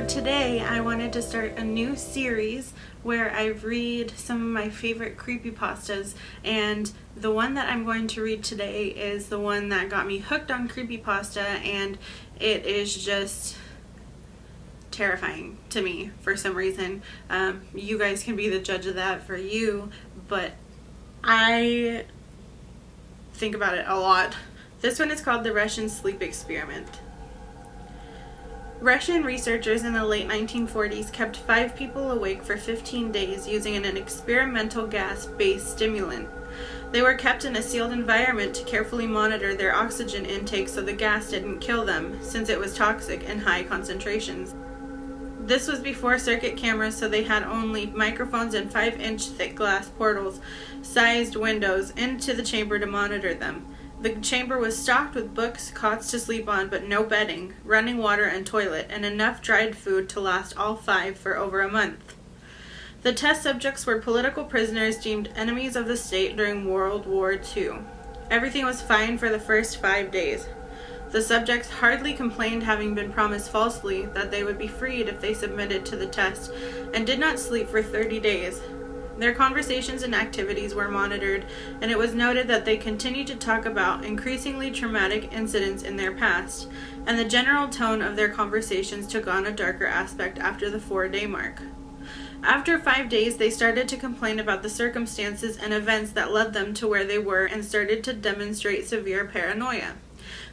today I wanted to start a new series where I read some of my favorite creepypastas, and the one that I'm going to read today is the one that got me hooked on creepypasta, and it is just terrifying to me for some reason. You guys can be the judge of that for you, but I think about it a lot. This one is called The Russian Sleep Experiment. Russian researchers in the late 1940s kept 5 people awake for 15 days using an experimental gas-based stimulant. They were kept in a sealed environment to carefully monitor their oxygen intake so the gas didn't kill them, since it was toxic in high concentrations. This was before circuit cameras, so they had only microphones and 5-inch thick glass portals sized windows into the chamber to monitor them. The chamber was stocked with books, cots to sleep on, but no bedding, running water and toilet, and enough dried food to last all 5 for over a month. The test subjects were political prisoners deemed enemies of the state during World War II. Everything was fine for the first 5 days. The subjects hardly complained, having been promised falsely that they would be freed if they submitted to the test, and did not sleep for 30 days. Their conversations and activities were monitored, and it was noted that they continued to talk about increasingly traumatic incidents in their past, and the general tone of their conversations took on a darker aspect after the 4-day mark. After 5 days, they started to complain about the circumstances and events that led them to where they were and started to demonstrate severe paranoia.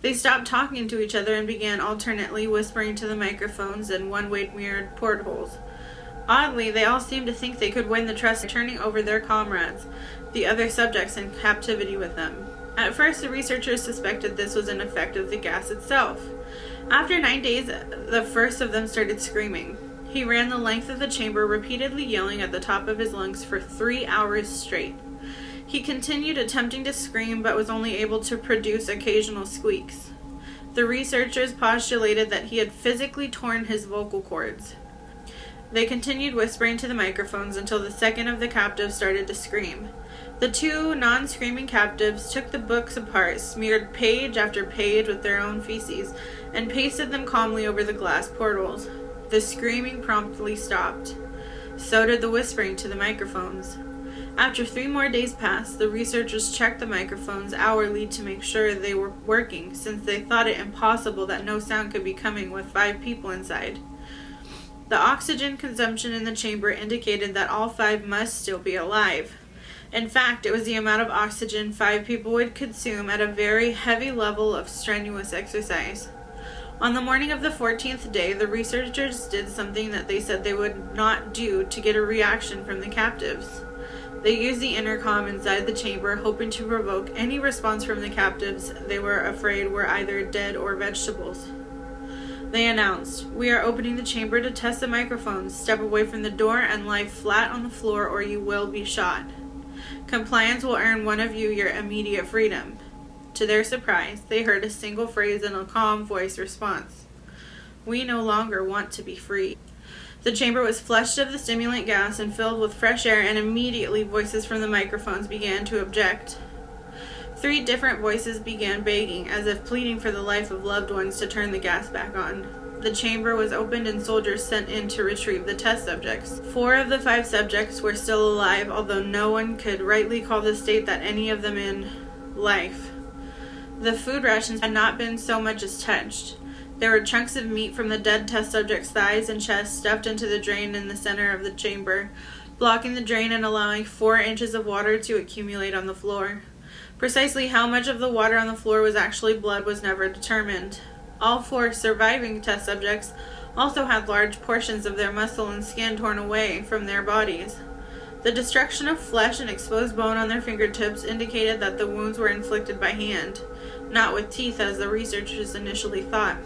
They stopped talking to each other and began alternately whispering to the microphones and one-way mirrored portholes. Oddly, they all seemed to think they could win the trust by turning over their comrades, the other subjects in captivity with them. At first, the researchers suspected this was an effect of the gas itself. After 9 days, the first of them started screaming. He ran the length of the chamber, repeatedly yelling at the top of his lungs for 3 hours straight. He continued attempting to scream, but was only able to produce occasional squeaks. The researchers postulated that he had physically torn his vocal cords. They continued whispering to the microphones until the second of the captives started to scream. The 2 non-screaming captives took the books apart, smeared page after page with their own feces, and pasted them calmly over the glass portals. The screaming promptly stopped. So did the whispering to the microphones. After 3 more days passed, the researchers checked the microphones hourly to make sure they were working, since they thought it impossible that no sound could be coming with 5 people inside. The oxygen consumption in the chamber indicated that all 5 must still be alive. In fact, it was the amount of oxygen 5 people would consume at a very heavy level of strenuous exercise. On the morning of the 14th day, the researchers did something that they said they would not do to get a reaction from the captives. They used the intercom inside the chamber, hoping to provoke any response from the captives they were afraid were either dead or vegetables. They announced, "We are opening the chamber to test the microphones. Step away from the door and lie flat on the floor or you will be shot. Compliance will earn one of you your immediate freedom." To their surprise, they heard a single phrase in a calm voice response. "We no longer want to be free." The chamber was flushed of the stimulant gas and filled with fresh air, and immediately voices from the microphones began to object. 3 different voices began begging, as if pleading for the life of loved ones, to turn the gas back on. The chamber was opened and soldiers sent in to retrieve the test subjects. 4 of the 5 subjects were still alive, although no one could rightly call the state that any of them in life. The food rations had not been so much as touched. There were chunks of meat from the dead test subjects' thighs and chests stuffed into the drain in the center of the chamber, blocking the drain and allowing 4 inches of water to accumulate on the floor. Precisely how much of the water on the floor was actually blood was never determined. All 4 surviving test subjects also had large portions of their muscle and skin torn away from their bodies. The destruction of flesh and exposed bone on their fingertips indicated that the wounds were inflicted by hand, not with teeth as the researchers initially thought.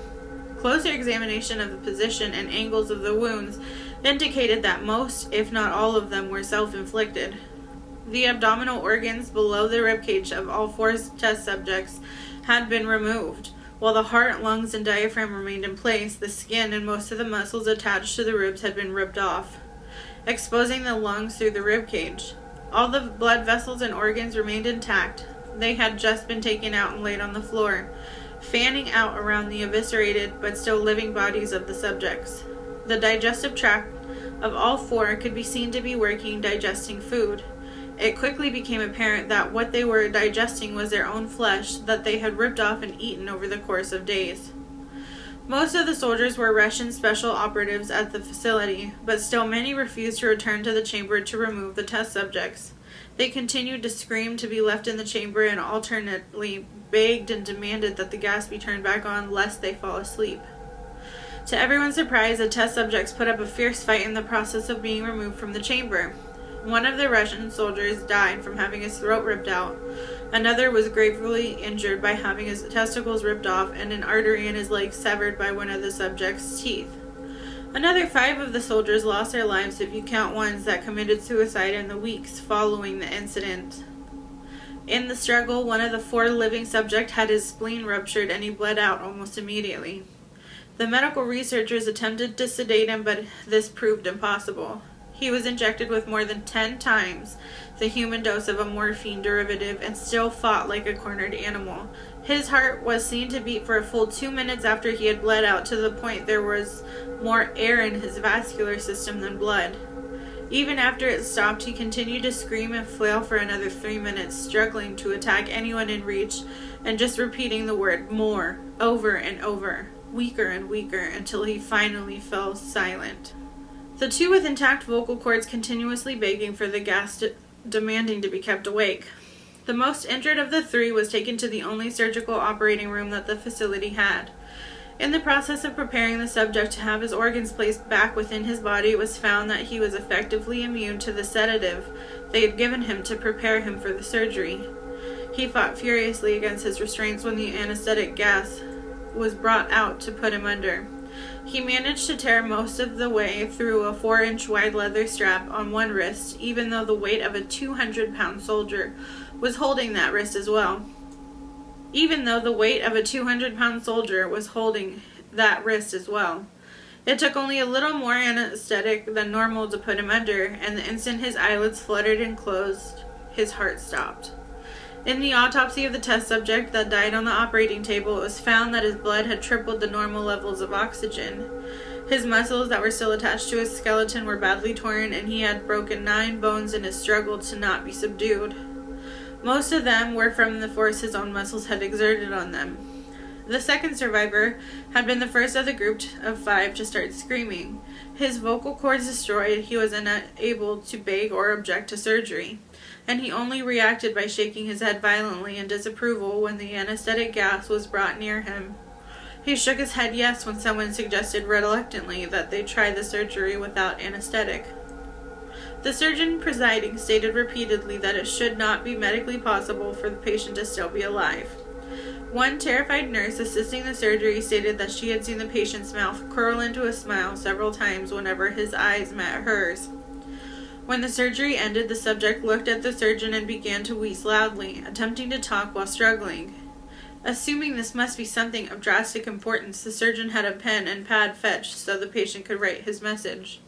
Closer examination of the position and angles of the wounds indicated that most, if not all of them, were self-inflicted. The abdominal organs below the ribcage of all 4 test subjects had been removed. While the heart, lungs, and diaphragm remained in place, the skin and most of the muscles attached to the ribs had been ripped off, exposing the lungs through the ribcage. All the blood vessels and organs remained intact. They had just been taken out and laid on the floor, fanning out around the eviscerated but still living bodies of the subjects. The digestive tract of all four could be seen to be working, digesting food. It quickly became apparent that what they were digesting was their own flesh that they had ripped off and eaten over the course of days. Most of the soldiers were Russian special operatives at the facility, but still many refused to return to the chamber to remove the test subjects. They continued to scream to be left in the chamber and alternately begged and demanded that the gas be turned back on lest they fall asleep. To everyone's surprise, the test subjects put up a fierce fight in the process of being removed from the chamber. One of the Russian soldiers died from having his throat ripped out. Another was gravely injured by having his testicles ripped off and an artery in his leg severed by one of the subject's teeth. Another 5 of the soldiers lost their lives if you count ones that committed suicide in the weeks following the incident. In the struggle, one of the 4 living subjects had his spleen ruptured and he bled out almost immediately. The medical researchers attempted to sedate him, but this proved impossible. He was injected with more than 10 times the human dose of a morphine derivative and still fought like a cornered animal. His heart was seen to beat for a full 2 minutes after he had bled out, to the point there was more air in his vascular system than blood. Even after it stopped, he continued to scream and flail for another 3 minutes, struggling to attack anyone in reach and just repeating the word "more" over and over, weaker and weaker, until he finally fell silent. The 2 with intact vocal cords continuously begging for the gas, demanding to be kept awake. The most injured of the 3 was taken to the only surgical operating room that the facility had. In the process of preparing the subject to have his organs placed back within his body, it was found that he was effectively immune to the sedative they had given him to prepare him for the surgery. He fought furiously against his restraints when the anesthetic gas was brought out to put him under. He managed to tear most of the way through a 4-inch wide leather strap on one wrist, even though the weight of a 200-pound soldier was holding that wrist as well. It took only a little more anesthetic than normal to put him under, and the instant his eyelids fluttered and closed, his heart stopped. In the autopsy of the test subject that died on the operating table, it was found that his blood had tripled the normal levels of oxygen. His muscles that were still attached to his skeleton were badly torn, and he had broken 9 bones in his struggle to not be subdued. Most of them were from the force his own muscles had exerted on them. The second survivor had been the first of the group of 5 to start screaming. His vocal cords destroyed, he was unable to beg or object to surgery, and he only reacted by shaking his head violently in disapproval when the anesthetic gas was brought near him. He shook his head yes when someone suggested reluctantly that they try the surgery without anesthetic. The surgeon presiding stated repeatedly that it should not be medically possible for the patient to still be alive. One terrified nurse assisting the surgery stated that she had seen the patient's mouth curl into a smile several times whenever his eyes met hers. When the surgery ended, the subject looked at the surgeon and began to wheeze loudly, attempting to talk while struggling. Assuming this must be something of drastic importance, the surgeon had a pen and pad fetched so the patient could write his message.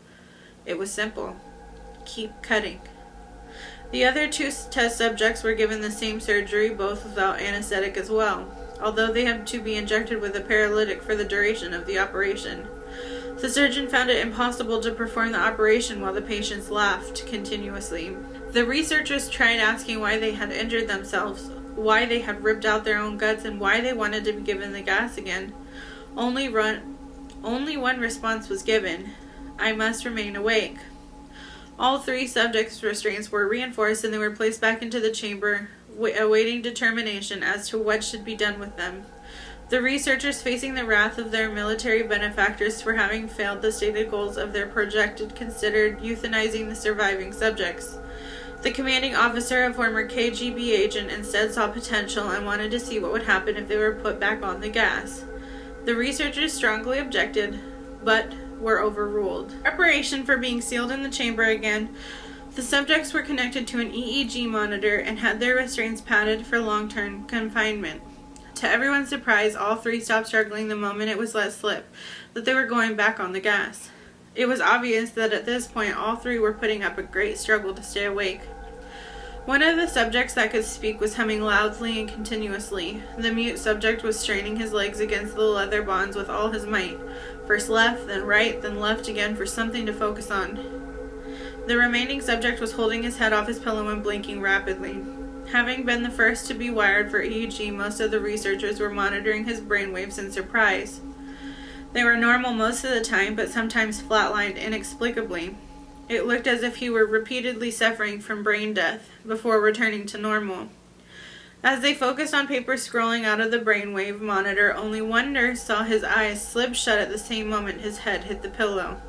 It was simple. Keep cutting. The other 2 test subjects were given the same surgery, both without anesthetic as well, although they had to be injected with a paralytic for the duration of the operation. The surgeon found it impossible to perform the operation while the patients laughed continuously. The researchers tried asking why they had injured themselves, why they had ripped out their own guts, and why they wanted to be given the gas again. Only one response was given: "I must remain awake." All 3 subjects' restraints were reinforced and they were placed back into the chamber, awaiting determination as to what should be done with them. The researchers, facing the wrath of their military benefactors for having failed the stated goals of their project, considered euthanizing the surviving subjects. The commanding officer, a former KGB agent, instead saw potential and wanted to see what would happen if they were put back on the gas. The researchers strongly objected, but were overruled. Preparation for being sealed in the chamber again, the subjects were connected to an EEG monitor and had their restraints padded for long-term confinement. To everyone's surprise, all 3 stopped struggling the moment it was let slip that they were going back on the gas. It was obvious that at this point all 3 were putting up a great struggle to stay awake. One of the subjects that could speak was humming loudly and continuously. The mute subject was straining his legs against the leather bonds with all his might. First left, then right, then left again for something to focus on. The remaining subject was holding his head off his pillow and blinking rapidly. Having been the first to be wired for EEG, most of the researchers were monitoring his brainwaves in surprise. They were normal most of the time, but sometimes flatlined inexplicably. It looked as if he were repeatedly suffering from brain death before returning to normal. As they focused on paper scrolling out of the brainwave monitor, only one nurse saw his eyes slip shut at the same moment his head hit the pillow.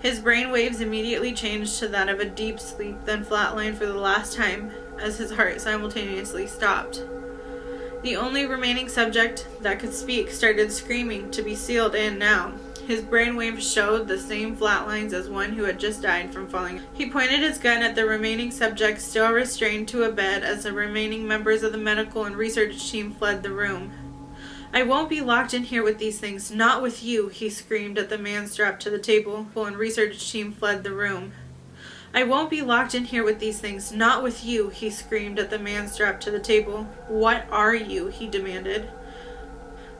His brainwaves immediately changed to that of a deep sleep, then flatlined for the last time as his heart simultaneously stopped. The only remaining subject that could speak started screaming to be sealed in now. His brainwaves showed the same flat lines as one who had just died from falling. He pointed his gun at the remaining subject, still restrained to a bed, as the remaining members of the medical and research team fled the room. "I won't be locked in here with these things, not with you," he screamed at the man strapped to the table, and research team fled the room. "I won't be locked in here with these things, not with you," he screamed at the man strapped to the table. "What are you?" he demanded.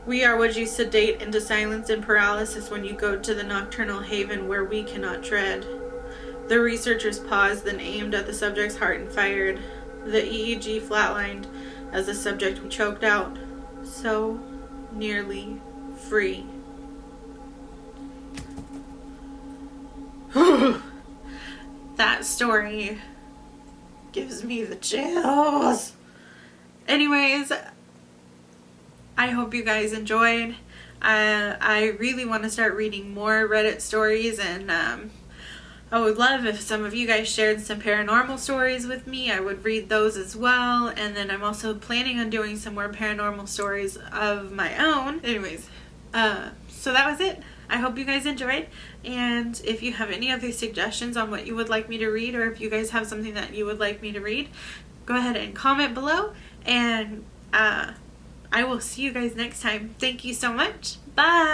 "We are what you sedate into silence and paralysis when you go to the nocturnal haven where we cannot tread." The researchers paused, then aimed at the subject's heart and fired. The EEG flatlined as the subject choked out, "So nearly free." That story gives me the chills. Anyways, I hope you guys enjoyed. I really want to start reading more Reddit stories, and I would love if some of you guys shared some paranormal stories with me. I would read those as well. And then I'm also planning on doing some more paranormal stories of my own. Anyways, so that was it. I hope you guys enjoyed, and if you have any other suggestions on what you would like me to read, or if you guys have something that you would like me to read, go ahead and comment below, and I will see you guys next time. Thank you so much. Bye!